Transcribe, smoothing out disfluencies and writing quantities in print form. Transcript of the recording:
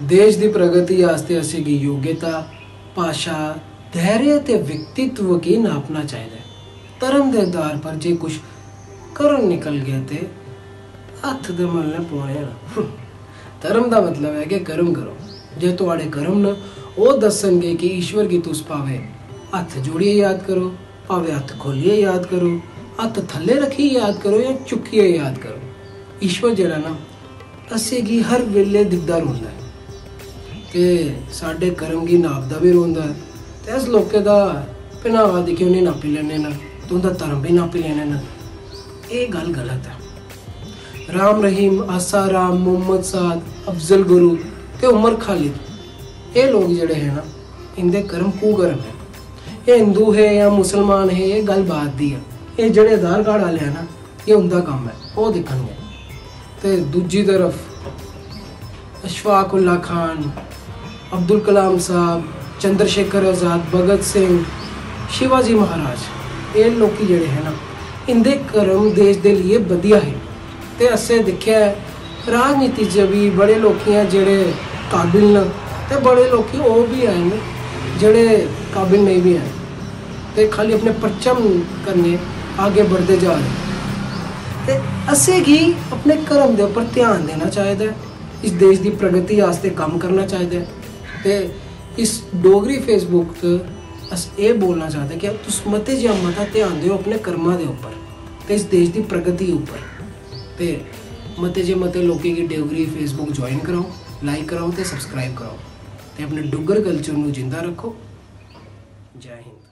देश की प्रगति वास्ते असी की योग्यता, भाषा, धैर्य ते व्यक्तित्व की नापना चाहिए। धर्म के आधार पर जे कुछ करन निकल गया तो हथ दे मलने पौने ना। धर्म का मतलब है कि कर्म करो। जे तुहाडे कर्म न वो दसणगे कि ईश्वर की तुस भावे हथ जोड़िए याद करो, भावे हथ खोलिए याद करो, हथ थले रखिए याद करो या चुकिए याद करो। ईश्वर जिहड़ा ना असे की हर वेले दिखदा रहिंदा है कि साडे कर्म की नापदा भी रहिंदा है। ते इस लोके दा पहनावा दिखे उन्हें नापी लैने ना, तो उनका धर्म भी नापी लैने ना। ये गल गलत है। राम रहीम, आसा राम, मोहम्मद साद, अफजल गुरु ते उमर खालिद, ये लोग जड़े हैं ना, इनके कर्म कुकर्म है। ये हिंदू है या मुसलमान है, ये गल बात दी है। ये जड़े आधार कार्ड वाले हैं ना, ये उनका काम है, वो दिखणगे। ते दूजी तरफ अशफाक उल्ला खान, अब्दुल कलाम साहब, चंद्रशेखर आजाद, भगत सिंह, शिवाजी महाराज, ये लोग जड़े हैं ना, इनके कर्म देश के लिए वधिया है। तो असें देखा है राजनीति च भी बड़े लोग हैं जेड़े काबिल न, तो बड़े लोग वो भी हैं न जेड़े काबिल नहीं भी हैं, तो खाली अपने परचम करने आगे बढ़ते जा रहे। तो असें ही अपने कर्म के उपर ध्यान देना चाहिए, इस देश की प्रगति वास्ते काम करना चाहिए। तो इस डोगरी फेसबुक पर अस ये बोलना चाहते कि तुस मते जिहा मता ध्यान दो अपने कर्मां दे उपर ते इस देश की प्रगति उपर। तो मते जे मते लोगों की डोगरी फेसबुक ज्वाइन कराओ, लाइक कराओ तो सबसक्राइब कराओ, तो अपने डुग्गर कल्चर को जिंदा रखो। जय हिंद।